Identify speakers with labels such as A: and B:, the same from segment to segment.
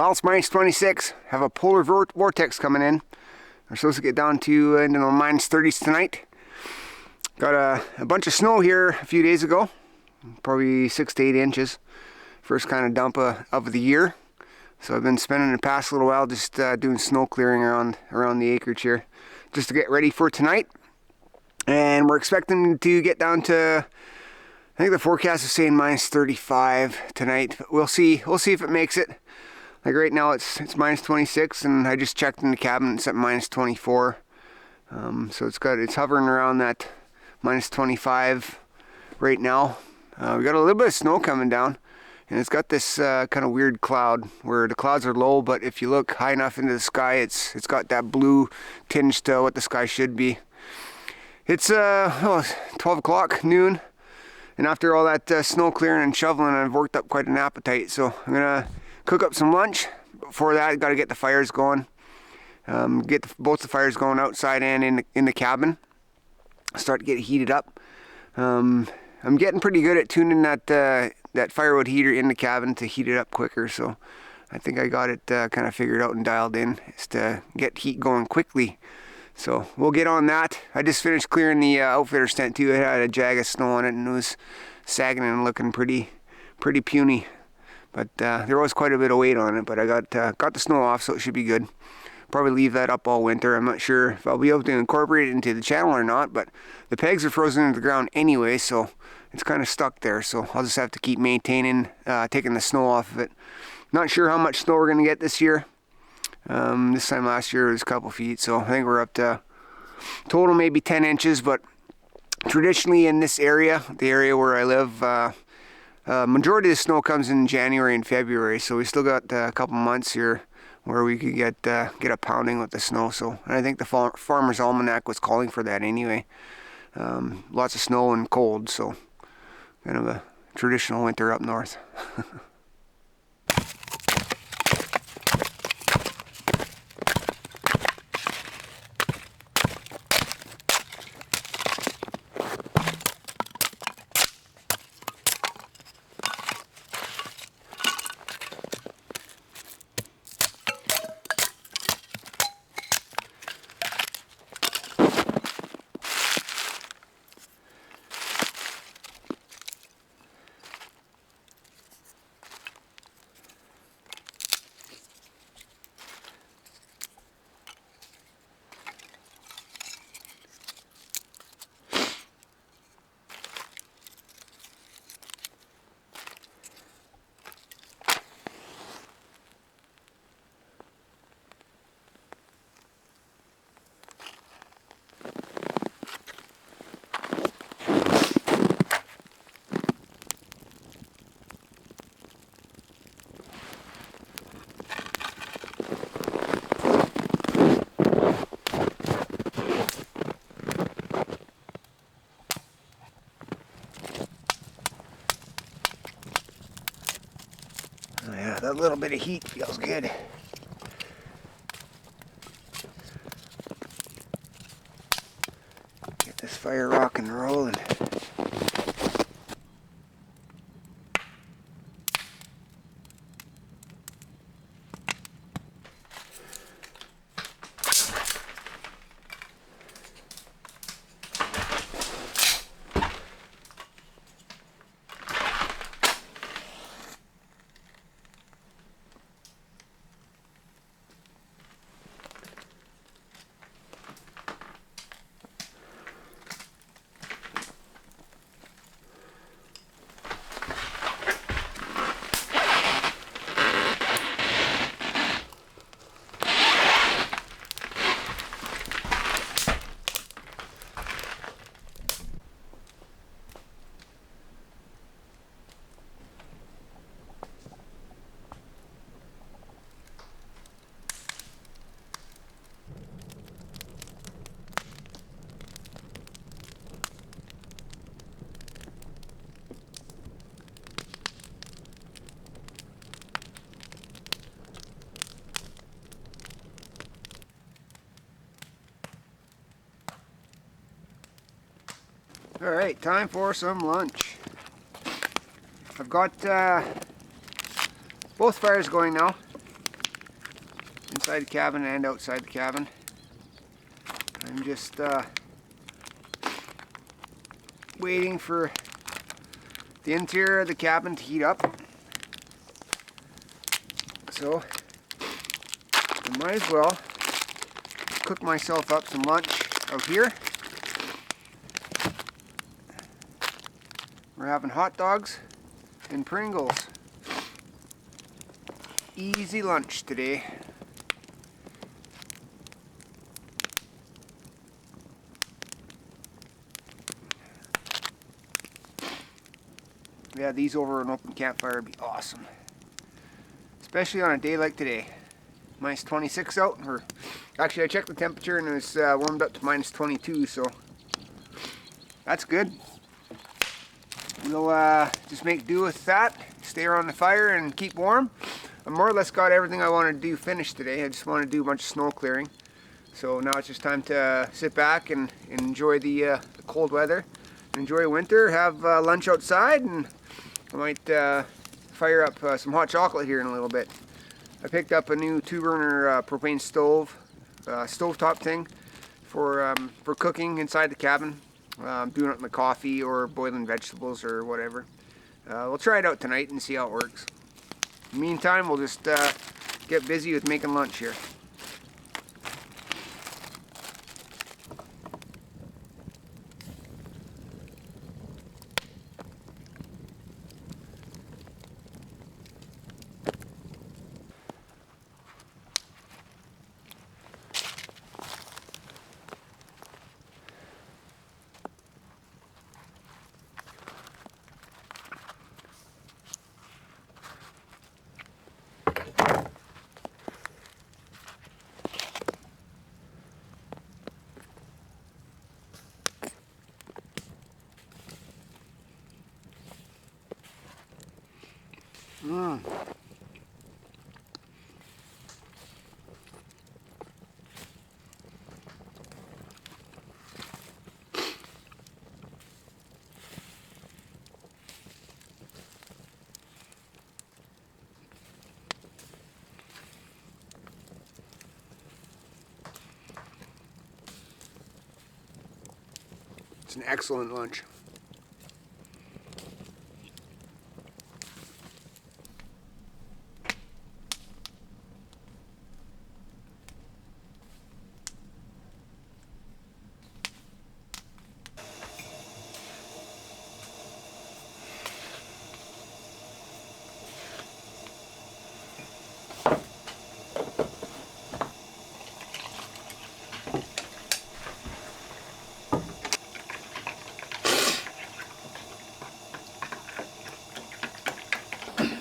A: Well, it's minus 26. Have a polar vortex coming in. We're supposed to get down to into the minus 30s tonight. Got a bunch of snow here a few days ago, probably 6 to 8 inches. First kind of dump of the year. So I've been spending the past little while just doing snow clearing around the acreage here, just to get ready for tonight. And we're expecting to get down to, I think the forecast is saying minus 35 tonight. But we'll see. We'll see if it makes it. Like right now it's minus 26, and I just checked in the cabin. It's at minus 24. So it's hovering around that minus 25 right now. We got a little bit of snow coming down, and it's got this kind of weird cloud where the clouds are low, but if you look high enough into the sky, it's got that blue tinge to what the sky should be. It's 12 o'clock, noon, and after all that snow clearing and shoveling, I've worked up quite an appetite, so I'm gonna cook up some lunch. Before that, got to get the fires going. Both the fires going outside and in the cabin. Start to get it heated up. I'm getting pretty good at tuning that firewood heater in the cabin to heat it up quicker, so I think I got it kind of figured out and dialed in, is to get heat going quickly. So we'll get on that. I just finished clearing the outfitter's tent too. It had a jag of snow on it and it was sagging and looking pretty puny. But there was quite a bit of weight on it, but I got the snow off, so it should be good. Probably leave that up all winter. I'm not sure if I'll be able to incorporate it into the channel or not, but the pegs are frozen into the ground anyway, so it's kind of stuck there. So I'll just have to keep maintaining, taking the snow off of it. Not sure how much snow we're going to get this year. This time last year it was a couple feet, so I think we're up to total maybe 10 inches, but traditionally in this area, the area where I live, majority of the snow comes in January and February, so we still got a couple months here where we could get a pounding with the snow. So, and I think the Farmer's Almanac was calling for that anyway. Lots of snow and cold, so kind of a traditional winter up north. Yeah, that little bit of heat feels good. Get this fire rocking and rolling. Alright, time for some lunch. I've got both fires going now. inside the cabin and outside the cabin. I'm just waiting for the interior of the cabin to heat up. So I might as well cook myself up some lunch out here. We're having hot dogs and Pringles. Easy lunch today. Yeah, these over an open campfire would be awesome. Especially on a day like today. Minus 26 out. Or actually I checked the temperature and it was warmed up to minus 22, so that's good. We'll just make do with that. Stay around the fire and keep warm. I more or less got everything I wanted to do finished today. I just want to do a bunch of snow clearing. So now it's just time to sit back and enjoy the cold weather. Enjoy winter, have lunch outside, and I might fire up some hot chocolate here in a little bit. I picked up a new 2-burner propane stove, stovetop thing for cooking inside the cabin. Doing it in the coffee or boiling vegetables or whatever. We'll try it out tonight and see how it works. In the meantime, we'll just get busy with making lunch here. It's an excellent lunch.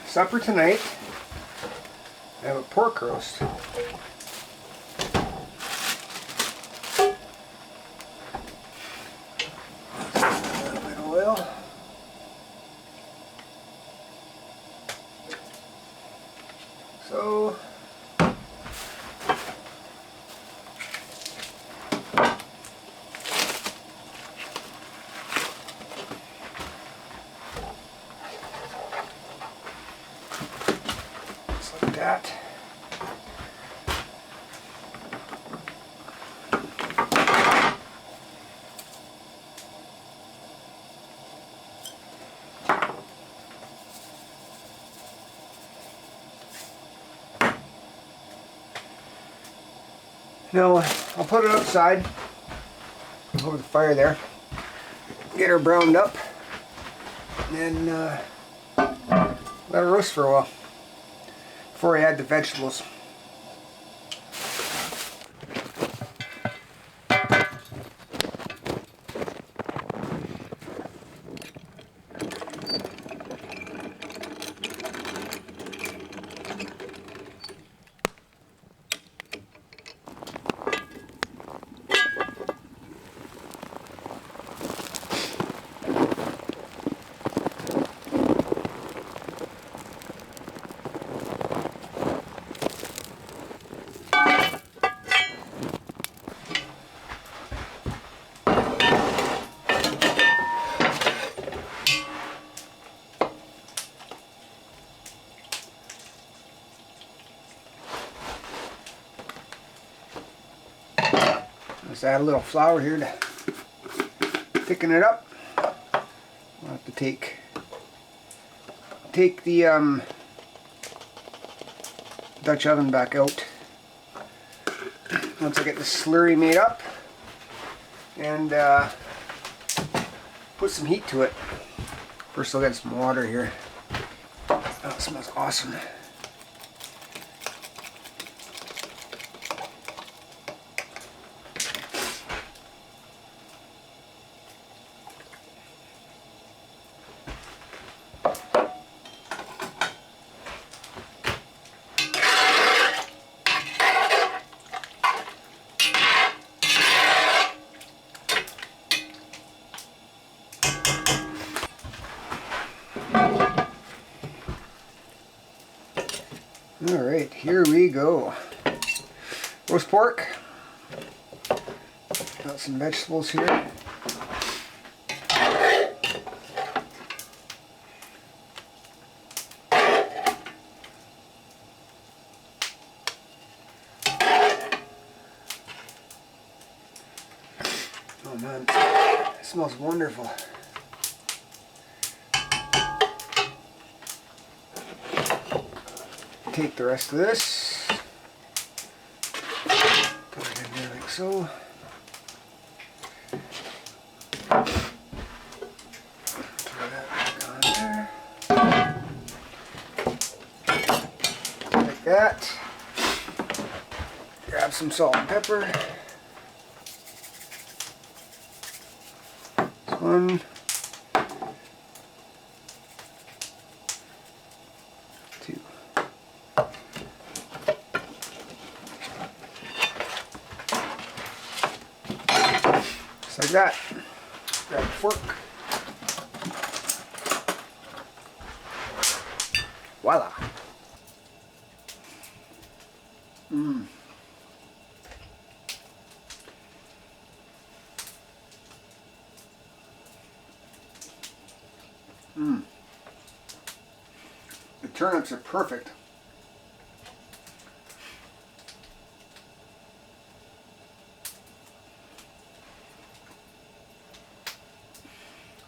A: Supper tonight, I have a pork roast. A little bit of oil. So, that. Now I'll put it outside over the fire there, get her browned up, and then let her roast for a while before I add the vegetables. Just add a little flour here to thicken it up. I'll have to take the Dutch oven back out once I get the slurry made up, and put some heat to it. First I'll get some water here. Oh, it smells awesome. Alright, here we go. Roast pork. Got some vegetables here. Oh man, it smells wonderful. Take the rest of this, put it in there like so. Throw that back on there. Like that. Grab some salt and pepper. This one. Like that. Grab a fork. Voila. Mmm. Mmm. The turnips are perfect.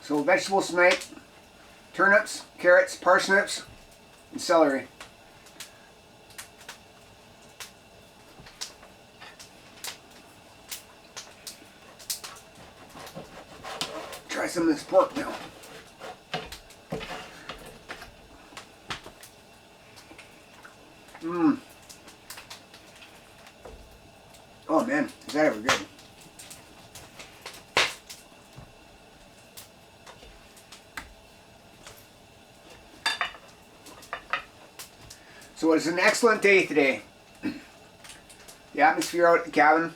A: So vegetables tonight: turnips, carrots, parsnips, and celery. Try some of this pork now. Mmm. Oh man, is that ever good? So it's an excellent day today. The atmosphere out at the cabin,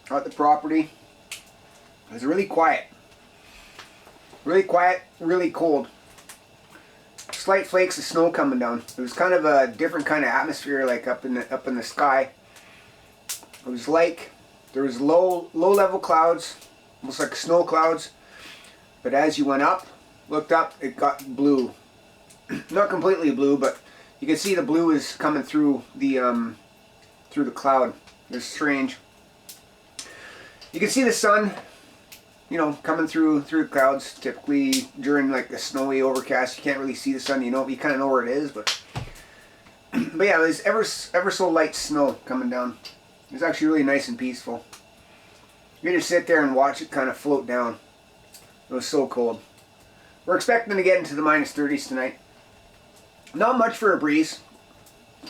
A: out at the property, was really quiet. Really quiet, really cold. Slight flakes of snow coming down. It was kind of a different kind of atmosphere, like up in the sky. It was like there was low level clouds, almost like snow clouds. But as you went up, looked up, it got blue. Not completely blue, but you can see the blue is coming through the cloud. It's strange. You can see the sun, you know, coming through the clouds. Typically during like a snowy overcast, you can't really see the sun. You kind of know where it is, but yeah, it was ever so light snow coming down. It was actually really nice and peaceful. You could just sit there and watch it kind of float down. It was so cold. We're expecting to get into the -30s tonight. Not much for a breeze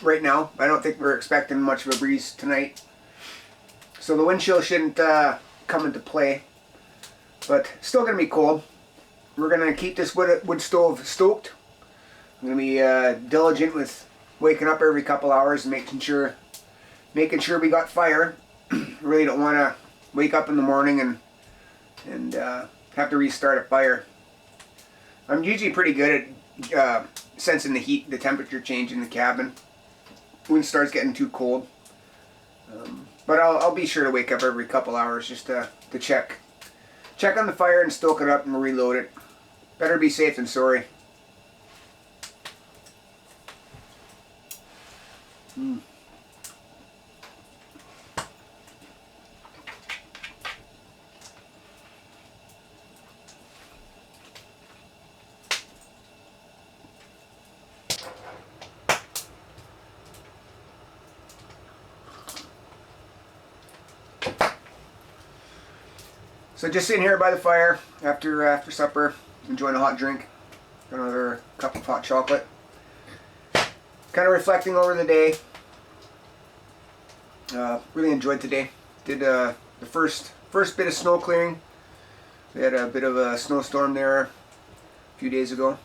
A: right now. I don't think we're expecting much of a breeze tonight. So the wind chill shouldn't come into play. But still going to be cold. We're going to keep this wood stove stoked. I'm going to be diligent with waking up every couple hours and making sure we got fire. Really don't want to wake up in the morning and have to restart a fire. I'm usually pretty good at sensing the temperature change in the cabin when it starts getting too cold. But I'll be sure to wake up every couple hours just to check on the fire and stoke it up and reload it. Better be safe than sorry. So just sitting here by the fire after supper, enjoying a hot drink. Got another cup of hot chocolate. Kind of reflecting over the day. Really enjoyed today. Did the first bit of snow clearing. We had a bit of a snowstorm there a few days ago.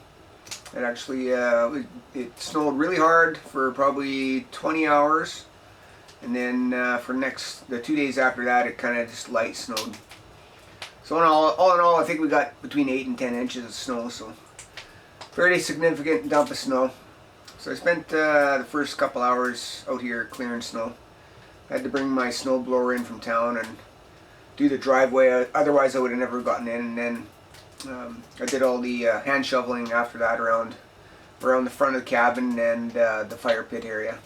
A: It actually it snowed really hard for probably 20 hours, and then for the 2 days after that, it kind of just light snowed. So all in all, I think we got between 8 and 10 inches of snow, so fairly significant dump of snow. So I spent the first couple hours out here clearing snow. I had to bring my snow blower in from town and do the driveway, otherwise I would have never gotten in. And then I did all the hand shoveling after that around the front of the cabin and the fire pit area,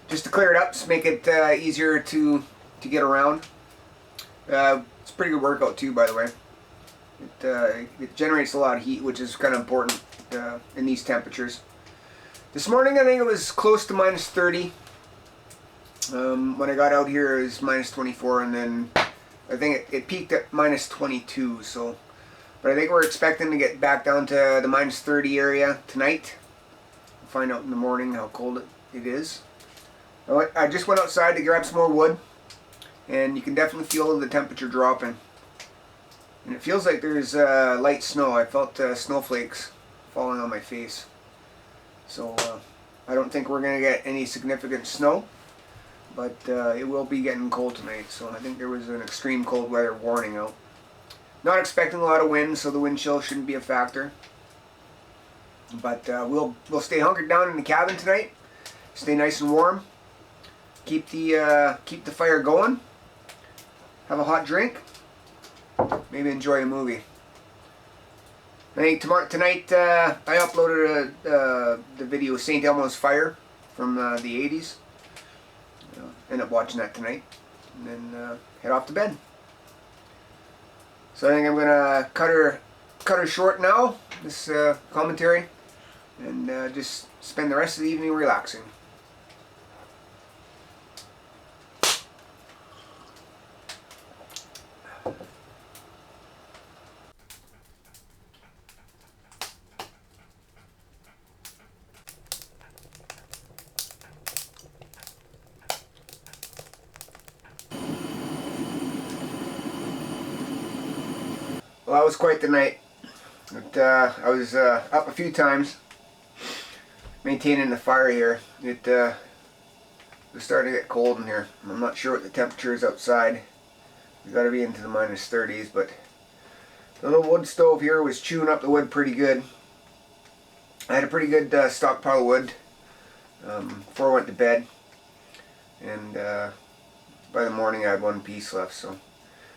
A: just to clear it up, just make it easier to get around. It's a pretty good workout too, by the way. It generates a lot of heat, which is kind of important in these temperatures. This morning I think it was close to minus 30. When I got out here it was minus 24, and then I think it peaked at minus 22. So, but I think we're expecting to get back down to the minus 30 area tonight. We'll find out in the morning how cold it is. I just went outside to grab some more wood, and you can definitely feel the temperature dropping. And it feels like there's light snow. I felt snowflakes falling on my face. So I don't think we're going to get any significant snow, but it will be getting cold tonight. So I think there was an extreme cold weather warning out. Not expecting a lot of wind, so the wind chill shouldn't be a factor. But we'll stay hunkered down in the cabin tonight. Stay nice and warm. Keep the fire going. Have a hot drink. Maybe enjoy a movie. I think tonight I uploaded the video St. Elmo's Fire from the 80s. End up watching that tonight, and then head off to bed. So I think I'm gonna cut her short now, this commentary, and just spend the rest of the evening relaxing. Well, that was quite the night. I was up a few times maintaining the fire here. It was starting to get cold in here. I'm not sure what the temperature is outside. We got to be into the minus 30s, but the little wood stove here was chewing up the wood pretty good. I had a pretty good stockpile of wood before I went to bed, and by the morning I had one piece left, so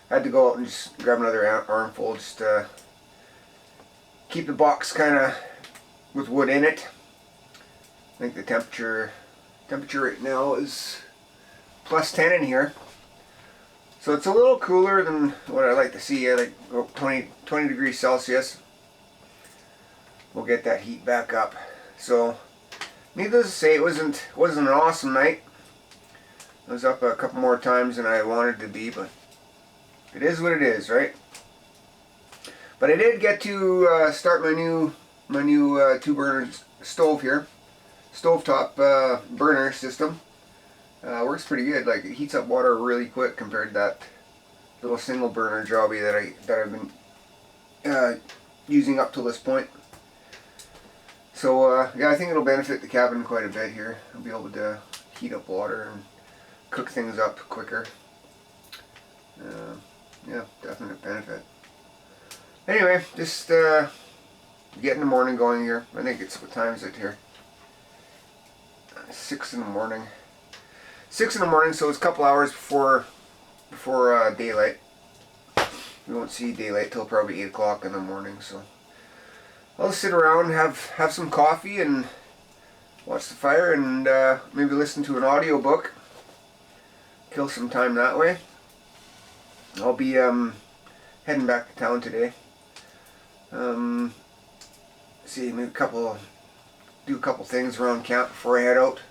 A: I had to go out and just grab another armful just to keep the box kind of with wood in it. I think the temperature right now is plus 10 in here. So it's a little cooler than what I like to see. I like 20 degrees Celsius. We'll get that heat back up. So needless to say, it wasn't an awesome night. I was up a couple more times than I wanted to be, but it is what it is, right? But I did get to start my new 2-burner stove here, stovetop burner system. Works pretty good. Like, it heats up water really quick compared to that little single burner jobby that I've been using up to this point. So yeah, I think it'll benefit the cabin quite a bit here. I'll be able to heat up water and cook things up quicker. Yeah, definite benefit. Anyway, just getting the morning going here. I think what time is it here? 6 in the morning. 6 in the morning, so it's a couple hours before daylight. We won't see daylight till probably 8 o'clock in the morning, so I'll sit around, have some coffee, and watch the fire, and maybe listen to an audio book. Kill some time that way. I'll be heading back to town today. See, maybe do a couple things around camp before I head out.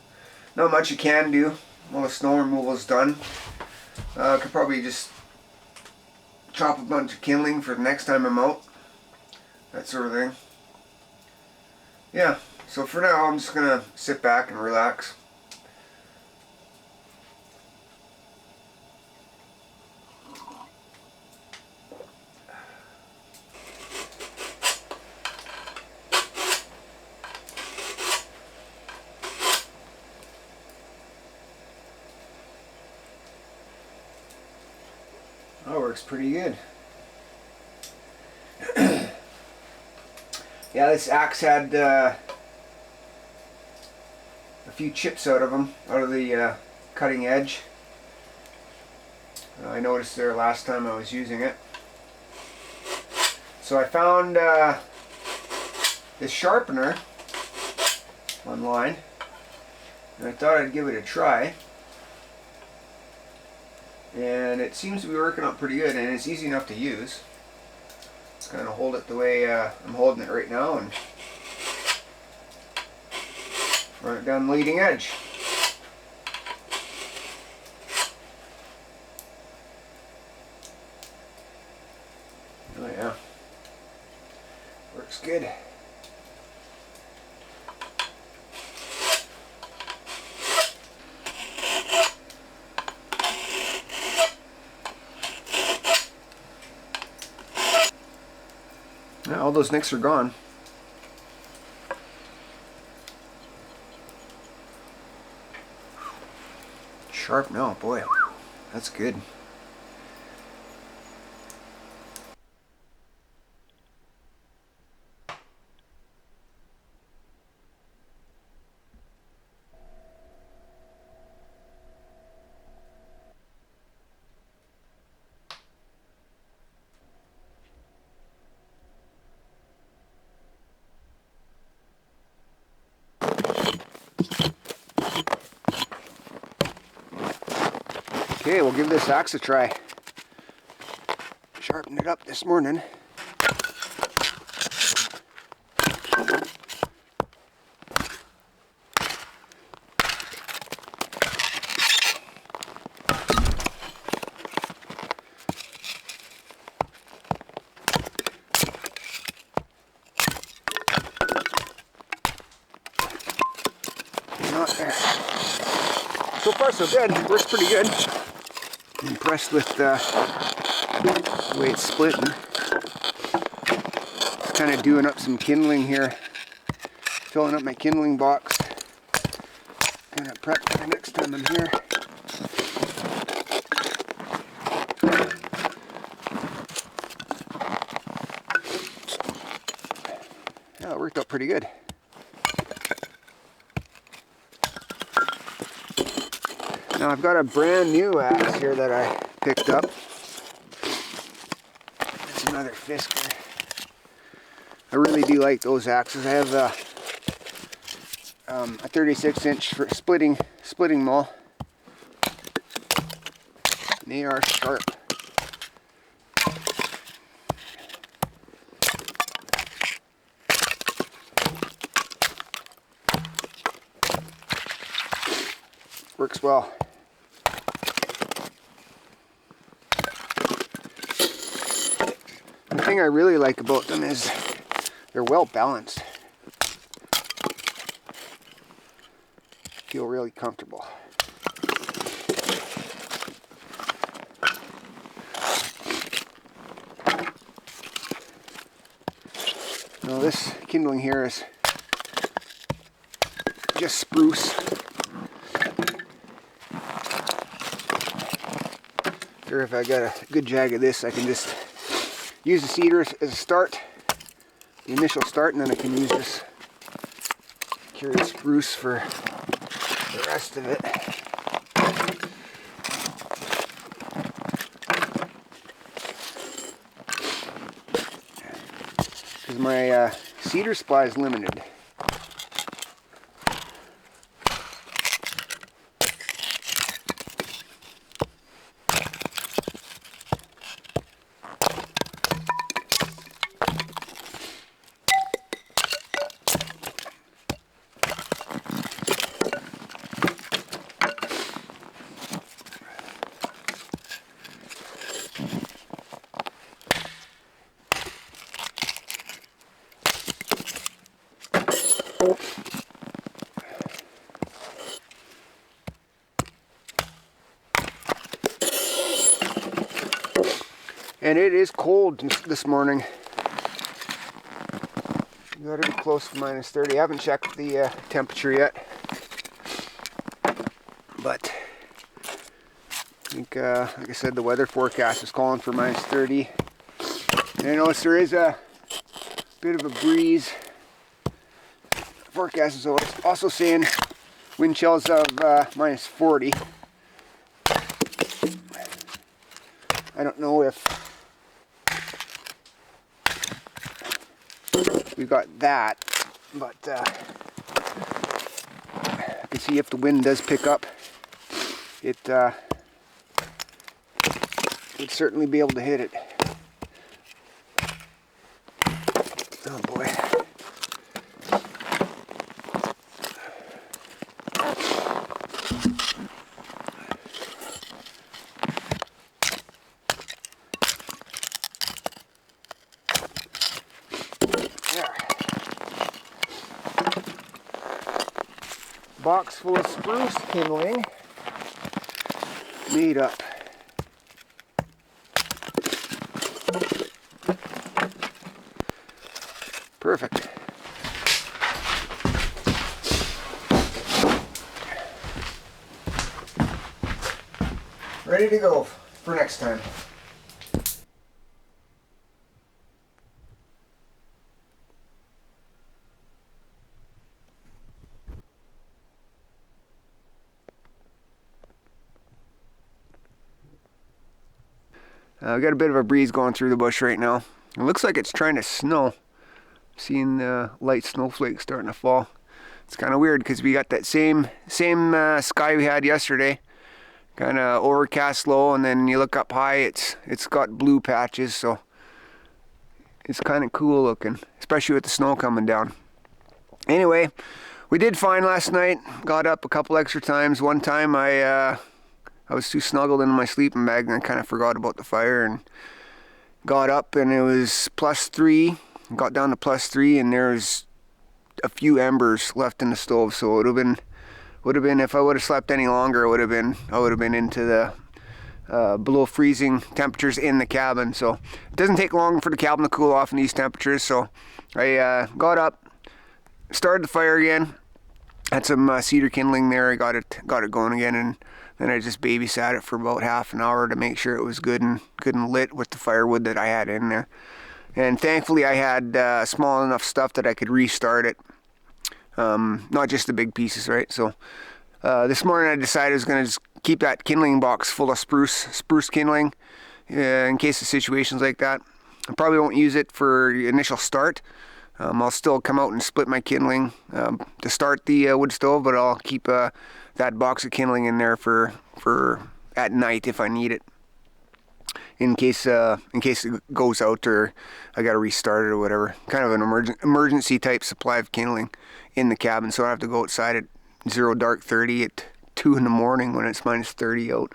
A: Not much you can do. All the snow removal is done. Could probably just chop a bunch of kindling for the next time I'm out. That sort of thing. Yeah, so for now I'm just gonna sit back and relax. That works pretty good. Yeah, this axe had a few chips out of the cutting edge. I noticed there last time I was using it. So I found this sharpener online, and I thought I'd give it a try. And it seems to be working out pretty good, and it's easy enough to use. Just kind of hold it the way I'm holding it right now and run it down the leading edge. Oh yeah, works good. Yeah, all those nicks are gone. Sharp now, boy, that's good. Okay, we'll give this axe a try. Sharpened it up this morning. Not there. So far so good. Works pretty good. I'm impressed with the way it's splitting. Kind of doing up some kindling here. Filling up my kindling box. Kind of prep for the next time I'm here. Yeah, it worked out pretty good. Now I've got a brand new axe here that I picked up. It's another Fisker. I really do like those axes. I have a 36-inch for splitting maul. And they are sharp. Works well. The thing I really like about them is they're well balanced. Feel really comfortable. Now this kindling here is just spruce. Or if I got a good jag of this, I can just use the cedar as a start, the initial start, and then I can use this curious spruce for the rest of it. Because my cedar supply is limited. And it is cold this morning. Got to be close to -30. I haven't checked the temperature yet. But I think, like I said, the weather forecast is calling for -30. And I notice there is a bit of a breeze. The forecast is also saying wind chills of -40. I don't know if we got that, but you can see if the wind does pick up, it would certainly be able to hit it. Oh boy. Box full of spruce kindling made up. Perfect. Ready to go for next time. I've got a bit of a breeze going through the bush right now. It looks like it's trying to snow. I'm seeing light snowflakes starting to fall. It's kind of weird because we got that same sky we had yesterday. Kind of overcast low, and then you look up high, it's got blue patches, so it's kind of cool looking, especially with the snow coming down. Anyway, we did fine last night. Got up a couple extra times. One time I was too snuggled in my sleeping bag and I kind of forgot about the fire and got up, and it was +3. Got down to +3, and there's a few embers left in the stove. So it would have been if I would have slept any longer, I would have been into the below freezing temperatures in the cabin. So it doesn't take long for the cabin to cool off in these temperatures. So I got up, started the fire again. Had some cedar kindling there. I got it going again, and then I just babysat it for about half an hour to make sure it was good and lit with the firewood that I had in there. And thankfully I had small enough stuff that I could restart it. Not just the big pieces, right? So this morning I decided I was going to just keep that kindling box full of spruce kindling in case of situations like that. I probably won't use it for the initial start. I'll still come out and split my kindling to start the wood stove, but I'll keep that box of kindling in there for at night if I need it. In case it goes out or I got to restart it or whatever. Kind of an emergency type supply of kindling in the cabin, so I have to go outside at 0 dark 30 at 2 in the morning when it's -30 out.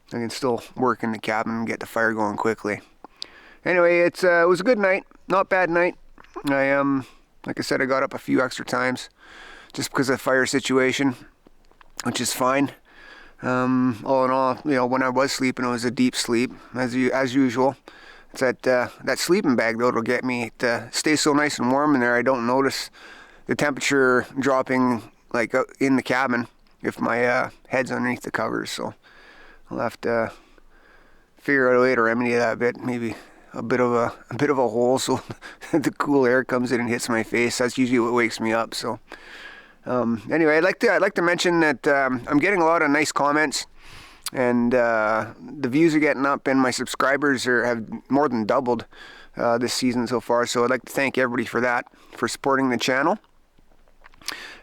A: I can still work in the cabin and get the fire going quickly. Anyway, it was a good night, not bad night. Like I said, I got up a few extra times just because of the fire situation, which is fine. All in all, you know, when I was sleeping, it was a deep sleep, as usual. It's that sleeping bag though that'll get me to stay so nice and warm in there. I don't notice the temperature dropping like in the cabin if my head's underneath the covers. So I'll have to figure out a way to remedy that a bit. Maybe a bit of a hole so the cool air comes in and hits my face. That's usually what wakes me up. So. Anyway, I'd like to mention that I'm getting a lot of nice comments, and the views are getting up, and my subscribers have more than doubled this season so far. So I'd like to thank everybody for that, for supporting the channel,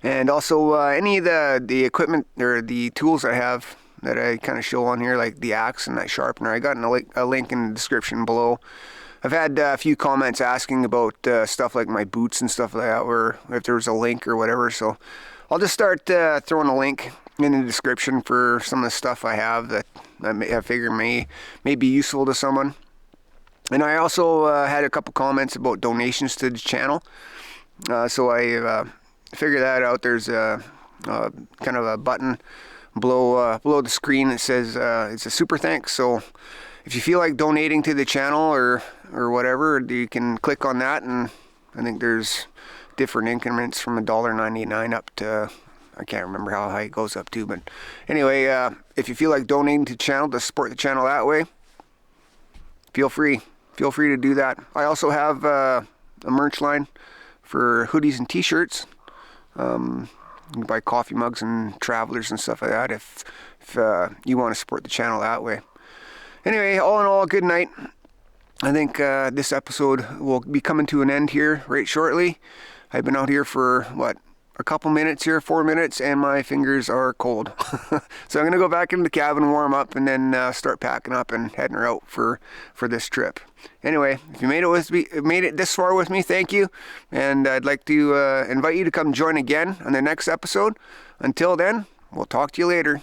A: and also any of the equipment or the tools I have that I kind of show on here, like the axe and that sharpener. I got a link in the description below. I've had a few comments asking about stuff like my boots and stuff like that, or if there was a link or whatever. So I'll just start throwing a link in the description for some of the stuff I have that I figure may be useful to someone. And I also had a couple comments about donations to the channel. So I figured that out. There's kind of a button below the screen it says it's a super thanks. So if you feel like donating to the channel or whatever, you can click on that, and I think there's different increments from $1.99 up to, I can't remember how high it goes up to, but anyway, if you feel like donating to the channel to support the channel that way, feel free to do that. I also have a merch line for hoodies and t-shirts. You can buy coffee mugs and travelers and stuff like that if you want to support the channel that way. Anyway, all in all, good night. I think this episode will be coming to an end here right shortly. I've been out here for, what, a couple minutes here, 4 minutes, and my fingers are cold. So I'm going to go back into the cabin, warm up, and then start packing up and heading out for this trip. Anyway, if you made it this far with me, thank you. And I'd like to invite you to come join again on the next episode. Until then, we'll talk to you later.